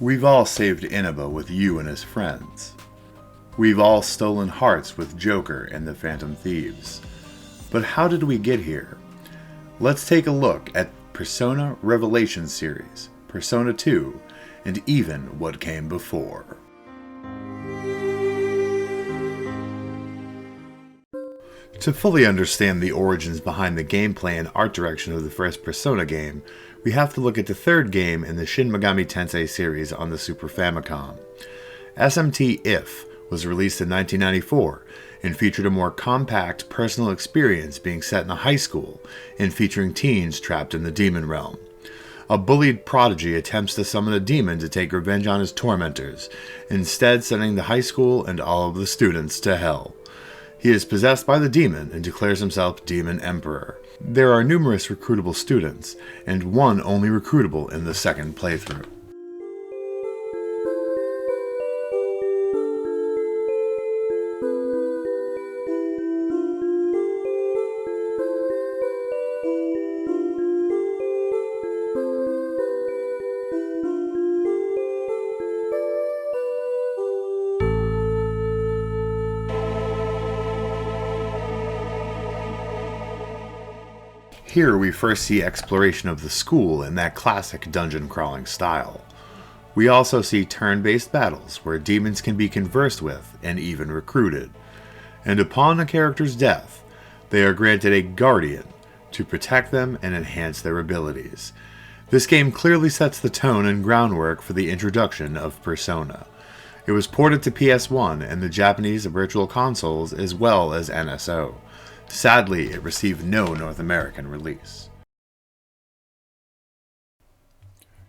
We've all saved Inaba with you and his friends. We've all stolen hearts with Joker and the Phantom Thieves. But how did we get here? Let's take a look at Persona Revelations series, Persona 2, and even what came before. To fully understand the origins behind the gameplay and art direction of the first Persona game, we have to look at the third game in the Shin Megami Tensei series on the Super Famicom. SMT If was released in 1994 and featured a more compact personal experience being set in a high school and featuring teens trapped in the demon realm. A bullied prodigy attempts to summon a demon to take revenge on his tormentors, instead sending the high school and all of the students to hell. He is possessed by the demon and declares himself Demon Emperor. There are numerous recruitable students, and one only recruitable in the second playthrough. Here we first see exploration of the school in that classic dungeon crawling style. We also see turn-based battles where demons can be conversed with and even recruited. And upon a character's death, they are granted a guardian to protect them and enhance their abilities. This game clearly sets the tone and groundwork for the introduction of Persona. It was ported to PS1 and the Japanese Virtual Consoles as well as NSO. Sadly, it received no North American release.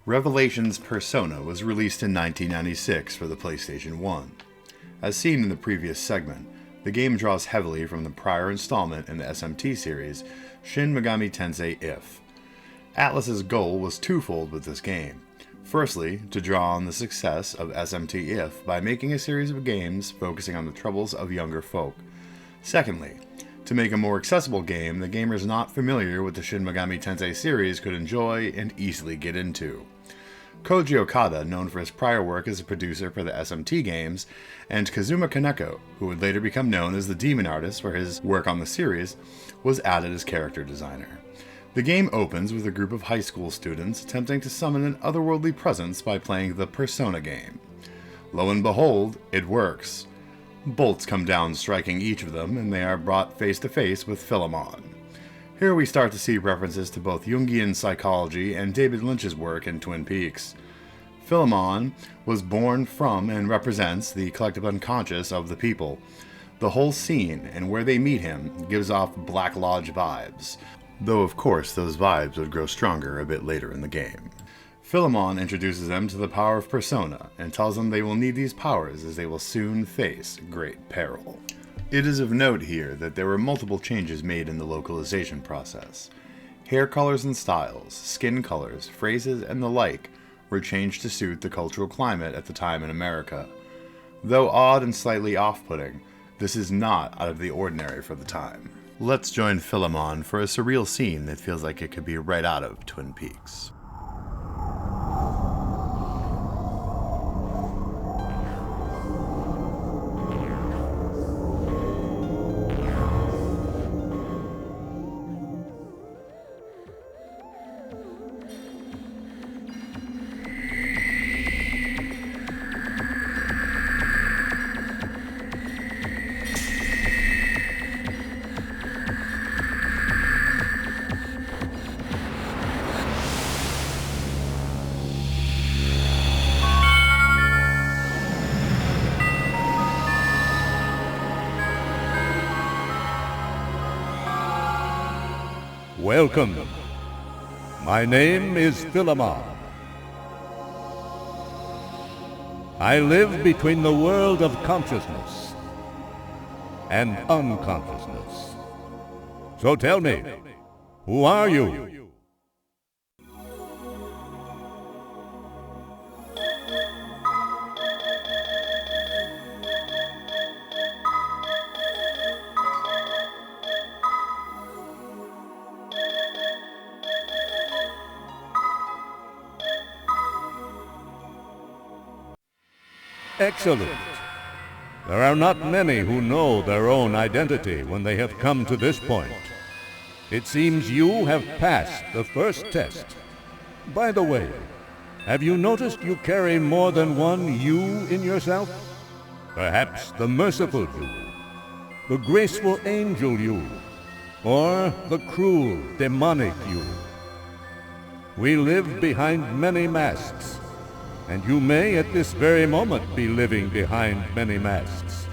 Revelations Persona was released in 1996 for the PlayStation 1. As seen in the previous segment, the game draws heavily from the prior installment in the SMT series, Shin Megami Tensei If. Atlus's goal was twofold with this game. Firstly, to draw on the success of SMT If by making a series of games focusing on the troubles of younger folk. Secondly, to make a more accessible game that gamers not familiar with the Shin Megami Tensei series could enjoy and easily get into. Koji Okada, known for his prior work as a producer for the SMT games, and Kazuma Kaneko, who would later become known as the demon artist for his work on the series, was added as character designer. The game opens with a group of high school students attempting to summon an otherworldly presence by playing the Persona game. Lo and behold, it works. Bolts come down striking each of them, and they are brought face to face with Phil1up. Here we start to see references to both Jungian psychology and David Lynch's work in Twin Peaks. Phil1up was born from and represents the collective unconscious of the people. The whole scene and where they meet him gives off Black Lodge vibes, though of course those vibes would grow stronger a bit later in the game. Phil1up introduces them to the power of Persona and tells them they will need these powers as they will soon face great peril. It is of note here that there were multiple changes made in the localization process. Hair colors and styles, skin colors, phrases, and the like were changed to suit the cultural climate at the time in America. Though odd and slightly off-putting, this is not out of the ordinary for the time. Let's join Phil1up for a surreal scene that feels like it could be right out of Twin Peaks. Welcome. My name is Phil1up. I live between the world of consciousness and unconsciousness. So tell me, who are you? Excellent. There are not many who know their own identity when they have come to this point. It seems you have passed the first test. By the way, have you noticed you carry more than one you in yourself? Perhaps the merciful you, the graceful angel you, or the cruel, demonic you. We live behind many masks, and you may at this very moment be living behind many masks.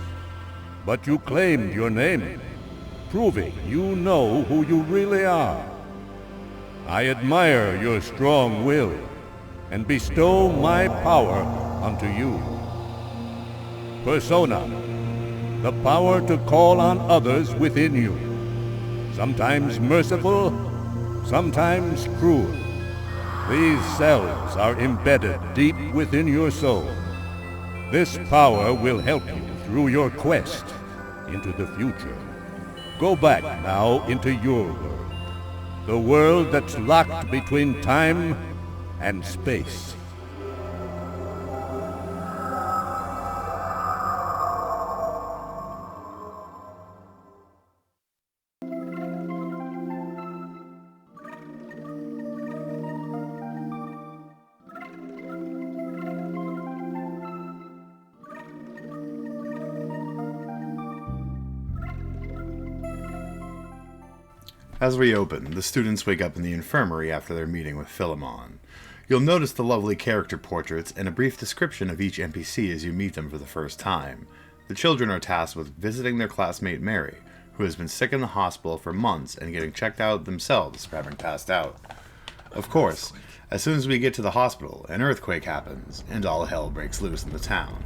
But you claimed your name, proving you know who you really are. I admire your strong will, and bestow my power unto you. Persona, the power to call on others within you, sometimes merciful, sometimes cruel. These selves are embedded deep within your soul. This power will help you through your quest into the future. Go back now into your world, the world that's locked between time and space. As we open, the students wake up in the infirmary after their meeting with Phil1up. You'll notice the lovely character portraits and a brief description of each NPC as you meet them for the first time. The children are tasked with visiting their classmate Mary, who has been sick in the hospital for months and getting checked out themselves for having passed out. Of course, as soon as we get to the hospital, an earthquake happens, and all hell breaks loose in the town.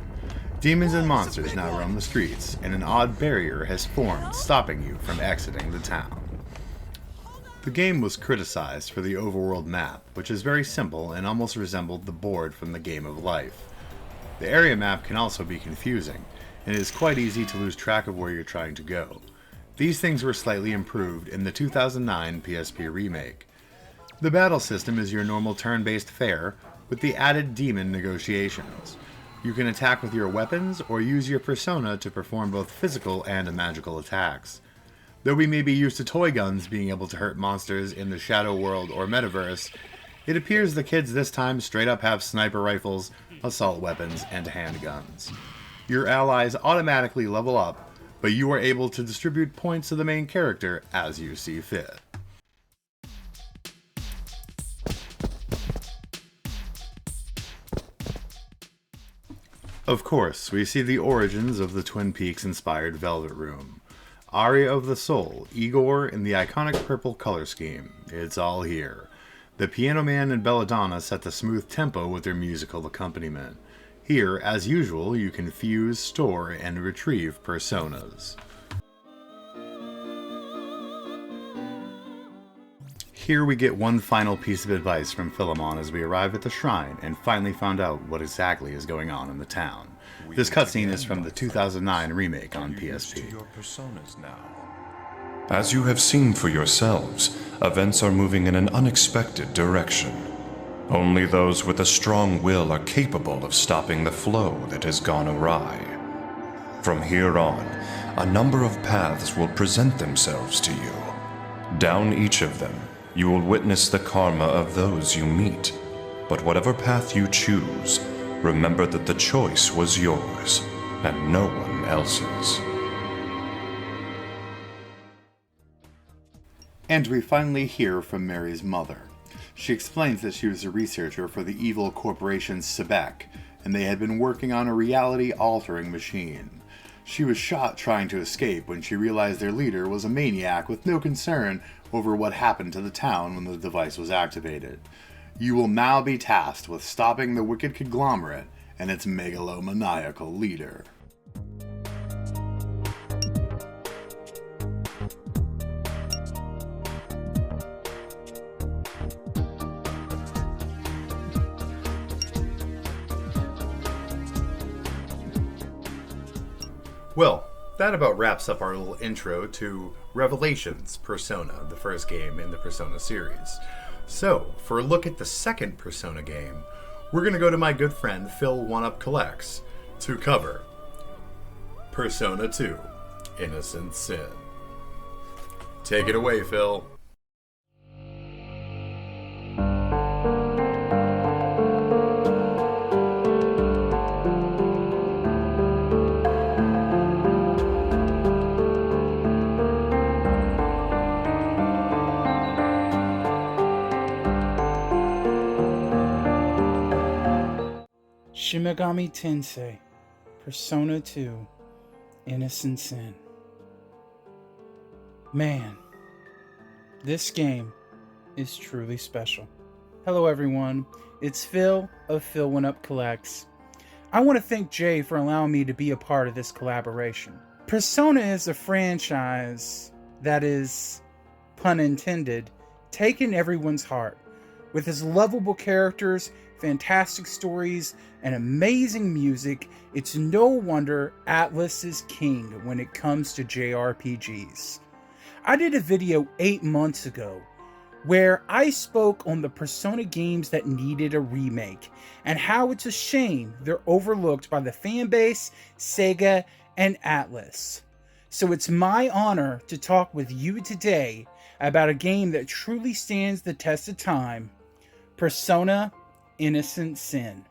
Demons and monsters now roam the streets, and an odd barrier has formed, stopping you from exiting the town. The game was criticized for the overworld map, which is very simple and almost resembled the board from the Game of Life. The area map can also be confusing, and it is quite easy to lose track of where you're trying to go. These things were slightly improved in the 2009 PSP remake. The battle system is your normal turn-based fare, with the added demon negotiations. You can attack with your weapons, or use your persona to perform both physical and magical attacks. Though we may be used to toy guns being able to hurt monsters in the Shadow World or Metaverse, it appears the kids this time straight up have sniper rifles, assault weapons, and handguns. Your allies automatically level up, but you are able to distribute points to the main character as you see fit. Of course, we see the origins of the Twin Peaks-inspired Velvet Room. Aria of the Soul, Igor, and the iconic purple color scheme. It's all here. The Piano Man and Belladonna set the smooth tempo with their musical accompaniment. Here, as usual, you can fuse, store, and retrieve personas. Here we get one final piece of advice from Phil1up as we arrive at the shrine and finally found out what exactly is going on in the town. This cutscene is from the 2009 remake on PSP. As you have seen for yourselves, events are moving in an unexpected direction. Only those with a strong will are capable of stopping the flow that has gone awry. From here on, a number of paths will present themselves to you. Down each of them, you will witness the karma of those you meet. But whatever path you choose, remember that the choice was yours, and no one else's. And we finally hear from Mary's mother. She explains that she was a researcher for the evil corporation Sebek, and they had been working on a reality-altering machine. She was shot trying to escape when she realized their leader was a maniac with no concern over what happened to the town when the device was activated. You will now be tasked with stopping the wicked conglomerate and its megalomaniacal leader. Well, that about wraps up our little intro to Revelations Persona, the first game in the Persona series. So, for a look at the second Persona game, we're going to go to my good friend Phil1up Collects. to cover Persona 2 Innocent Sin. Take it away, Phil. Shin Megami Tensei Persona 2 Innocent Sin. Man, this game is truly special. Hello everyone, it's Phil of Phil1up Collects. I want to thank Jay for allowing me to be a part of this collaboration. Persona is a franchise that is, pun intended, taken everyone's heart. With its lovable characters, fantastic stories, and amazing music, it's no wonder Atlus is king when it comes to JRPGs. I did a video 8 months ago where I spoke on the Persona games that needed a remake and how it's a shame they're overlooked by the fanbase, Sega, and Atlus. So it's my honor to talk with you today about a game that truly stands the test of time, Persona Innocent Sin.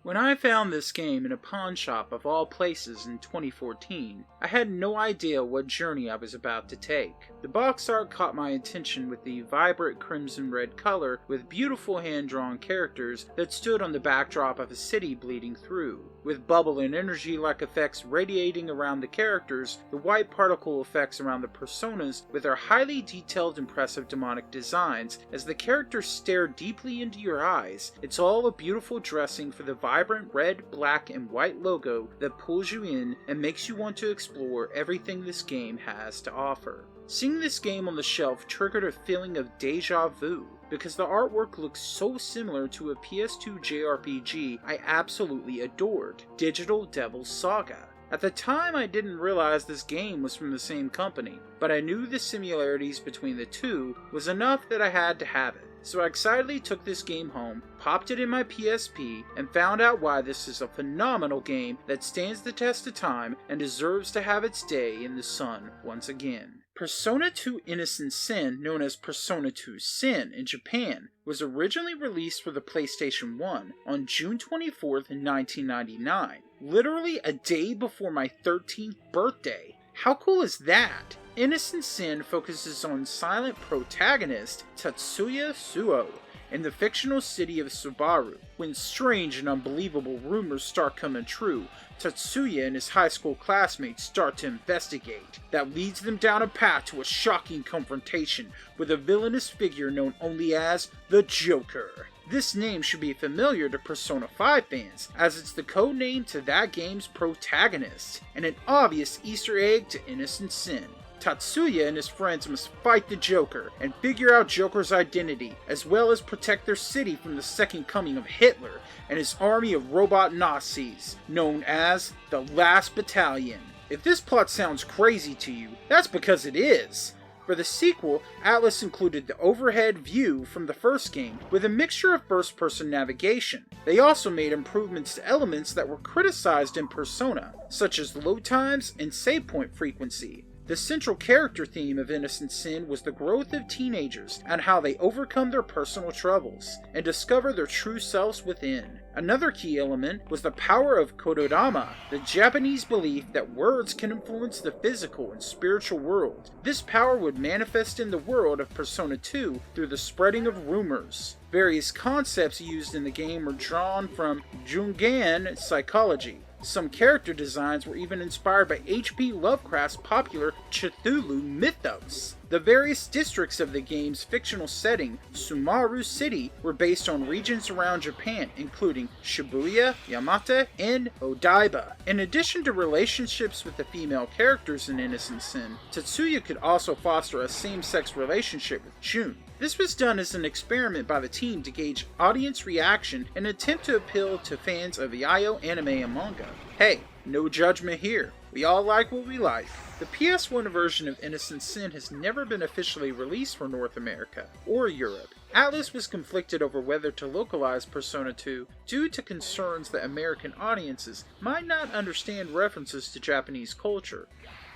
When I found this game in a pawn shop of all places in 2014, I had no idea what journey I was about to take. The box art caught my attention with the vibrant crimson red color with beautiful hand-drawn characters that stood on the backdrop of a city bleeding through. With bubble and energy-like effects radiating around the characters, the white particle effects around the personas with their highly detailed impressive demonic designs as the characters stare deeply into your eyes, it's all a beautiful dressing for the vibrant red, black, and white logo that pulls you in and makes you want to explore everything this game has to offer. Seeing this game on the shelf triggered a feeling of deja vu, because the artwork looks so similar to a PS2 JRPG I absolutely adored, Digital Devil's Saga. At the time I didn't realize this game was from the same company, but I knew the similarities between the two was enough that I had to have it. So I excitedly took this game home, popped it in my PSP, and found out why this is a phenomenal game that stands the test of time and deserves to have its day in the sun once again. Persona 2 Innocent Sin, known as Persona 2 Sin in Japan, was originally released for the PlayStation 1 on June 24th, 1999, literally a day before my 13th birthday. How cool is that? Innocent Sin focuses on silent protagonist Tatsuya Suo in the fictional city of Subaru. When strange and unbelievable rumors start coming true, Tatsuya and his high school classmates start to investigate. That leads them down a path to a shocking confrontation with a villainous figure known only as the Joker. This name should be familiar to Persona 5 fans, as it's the code name to that game's protagonist, and an obvious Easter egg to Innocent Sin. Tatsuya and his friends must fight the Joker and figure out Joker's identity, as well as protect their city from the second coming of Hitler and his army of robot Nazis, known as the Last Battalion. If this plot sounds crazy to you, that's because it is. For the sequel, Atlus included the overhead view from the first game with a mixture of first-person navigation. They also made improvements to elements that were criticized in Persona, such as load times and save point frequency. The central character theme of Innocent Sin was the growth of teenagers and how they overcome their personal troubles and discover their true selves within. Another key element was the power of Kododama, the Japanese belief that words can influence the physical and spiritual world. This power would manifest in the world of Persona 2 through the spreading of rumors. Various concepts used in the game were drawn from Jungian psychology. Some character designs were even inspired by H.P. Lovecraft's popular Cthulhu mythos. The various districts of the game's fictional setting, Sumaru City, were based on regions around Japan, including Shibuya, Yamata, and Odaiba. In addition to relationships with the female characters in Innocent Sin, Tatsuya could also foster a same-sex relationship with Jun. This was done as an experiment by the team to gauge audience reaction and attempt to appeal to fans of yaoi anime and manga. Hey, no judgment here. We all like what we like. The PS1 version of Innocent Sin has never been officially released for North America or Europe. Atlus was conflicted over whether to localize Persona 2 due to concerns that American audiences might not understand references to Japanese culture.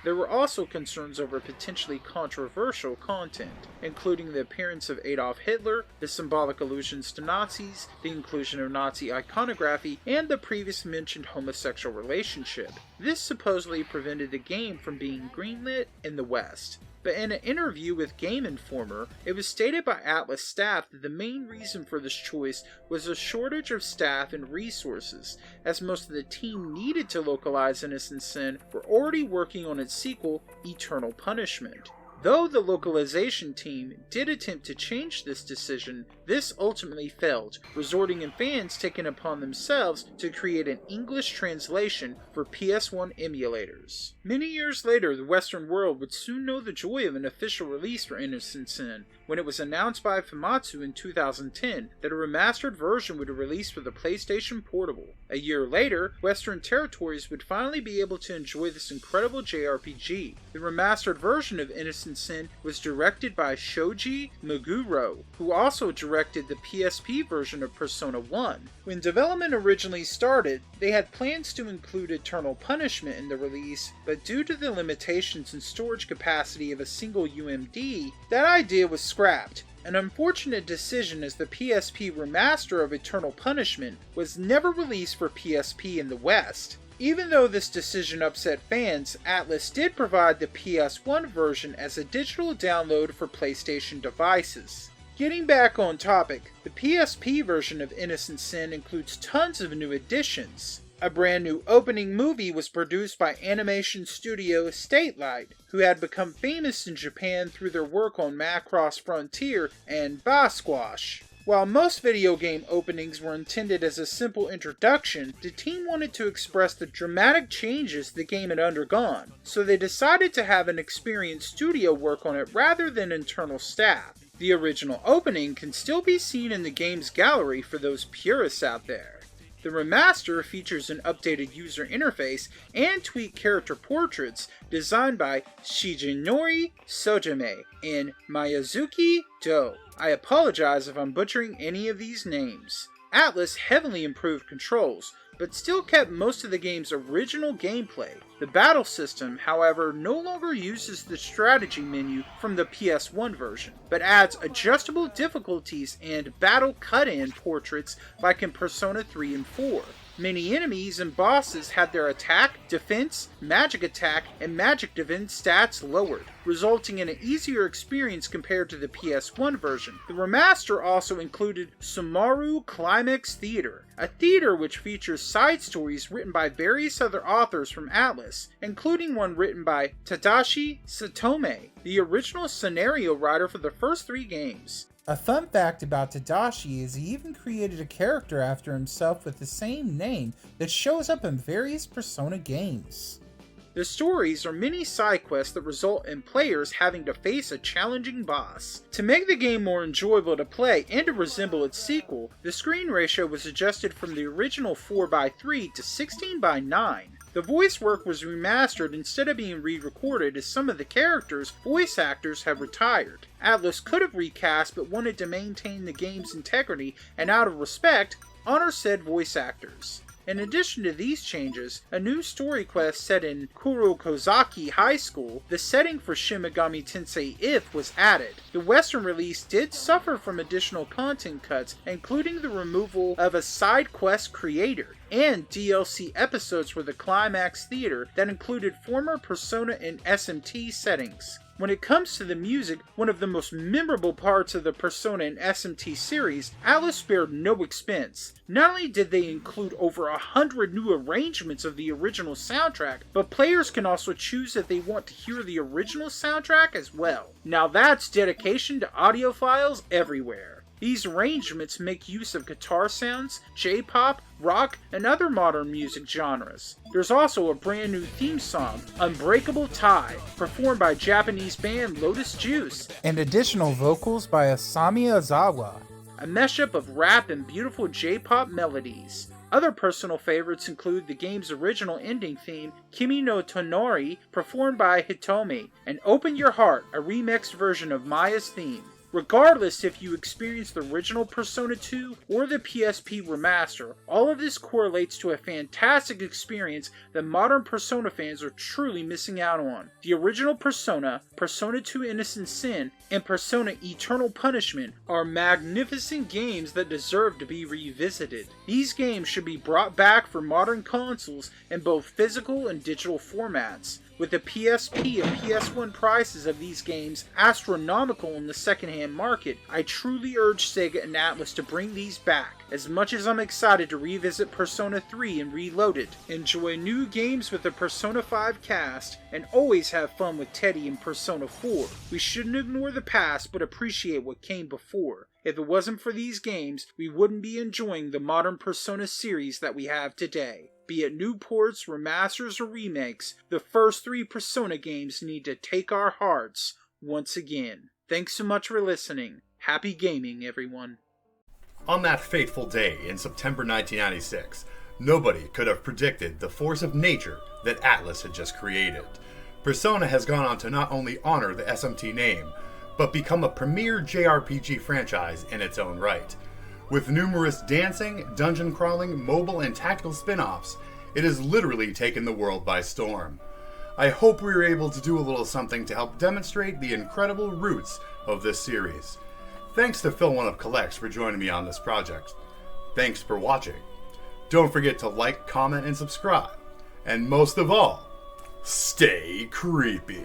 There were also concerns over potentially controversial content, including the appearance of Adolf Hitler, the symbolic allusions to Nazis, the inclusion of Nazi iconography, and the previously mentioned homosexual relationship. This supposedly prevented the game from being greenlit in the West. But in an interview with Game Informer, it was stated by Atlus staff that the main reason for this choice was a shortage of staff and resources, as most of the team needed to localize Innocent Sin were already working on its sequel, Eternal Punishment. Though the localization team did attempt to change this decision, this ultimately failed, resulting in fans taking upon themselves to create an English translation for PS1 emulators. Many years later, the Western world would soon know the joy of an official release for Innocent Sin, when it was announced by Famitsu in 2010 that a remastered version would be released for the PlayStation Portable. A year later, Western territories would finally be able to enjoy this incredible JRPG. The remastered version of Innocent Sin was directed by Shoji Meguro, who also directed the PSP version of Persona 1. When development originally started, they had plans to include Eternal Punishment in the release, but due to the limitations in storage capacity of a single UMD, that idea was scrapped. An unfortunate decision, as the PSP remaster of Eternal Punishment was never released for PSP in the West. Even though this decision upset fans, Atlus did provide the PS1 version as a digital download for PlayStation devices. Getting back on topic, the PSP version of Innocent Sin includes tons of new additions. A brand new opening movie was produced by animation studio Statelight, who had become famous in Japan through their work on Macross Frontier and Basquash. While most video game openings were intended as a simple introduction, the team wanted to express the dramatic changes the game had undergone, so they decided to have an experienced studio work on it rather than internal staff. The original opening can still be seen in the game's gallery for those purists out there. The remaster features an updated user interface and tweaked character portraits designed by Shigenori Sojime and Miyazuki Do. I apologize if I'm butchering any of these names. Atlus heavily improved controls, but still kept most of the game's original gameplay. The battle system, however, no longer uses the strategy menu from the PS1 version, but adds adjustable difficulties and battle cut-in portraits like in Persona 3 and 4. Many enemies and bosses had their attack, defense, magic attack, and magic defense stats lowered, resulting in an easier experience compared to the PS1 version. The remaster also included Sumaru Climax Theater, a theater which features side stories written by various other authors from Atlus, including one written by Tadashi Satome, the original scenario writer for the first 3 games. A fun fact about Tadashi is he even created a character after himself with the same name that shows up in various Persona games. The stories are mini side quests that result in players having to face a challenging boss. To make the game more enjoyable to play and to resemble its sequel, the screen ratio was adjusted from the original 4:3 to 16:9. The voice work was remastered instead of being re-recorded, as some of the characters' voice actors have retired. Atlus could have recast but wanted to maintain the game's integrity and, out of respect, honor said voice actors. In addition to these changes, a new story quest set in Kurokozaki High School, the setting for Shin Megami Tensei If, was added. The Western release did suffer from additional content cuts, including the removal of a side quest creator, and DLC episodes for the Climax Theater that included former Persona and SMT settings. When it comes to the music, one of the most memorable parts of the Persona and SMT series, Atlus spared no expense. Not only did they include over 100 new arrangements of the original soundtrack, but players can also choose if they want to hear the original soundtrack as well. Now that's dedication to audiophiles everywhere. These arrangements make use of guitar sounds, J-pop, rock, and other modern music genres. There's also a brand new theme song, Unbreakable Tie, performed by Japanese band Lotus Juice, and additional vocals by Asami Ozawa. A mashup of rap and beautiful J-pop melodies. Other personal favorites include the game's original ending theme, Kimi no Tonori, performed by Hitomi, and Open Your Heart, a remixed version of Maya's theme. Regardless if you experienced the original Persona 2 or the PSP remaster, all of this correlates to a fantastic experience that modern Persona fans are truly missing out on. The original Persona, Persona 2 Innocent Sin, and Persona Eternal Punishment are magnificent games that deserve to be revisited. These games should be brought back for modern consoles in both physical and digital formats. With the PSP and PS1 prices of these games astronomical in the secondhand market, I truly urge Sega and Atlus to bring these back. As much as I'm excited to revisit Persona 3 and reload it, enjoy new games with the Persona 5 cast, and always have fun with Teddy in Persona 4. We shouldn't ignore the past, but appreciate what came before. If it wasn't for these games, we wouldn't be enjoying the modern Persona series that we have today. Be it new ports, remasters, or remakes, the first 3 Persona games need to take our hearts once again. Thanks so much for listening. Happy gaming, everyone. On that fateful day in September 1996, nobody could have predicted the force of nature that Atlus had just created. Persona has gone on to not only honor the SMT name, but become a premier JRPG franchise in its own right. With numerous dancing, dungeon crawling, mobile, and tactical spin-offs, it has literally taken the world by storm. I hope we were able to do a little something to help demonstrate the incredible roots of this series. Thanks to Phil1up Collects for joining me on this project. Thanks for watching. Don't forget to like, comment, and subscribe. And most of all, stay creepy.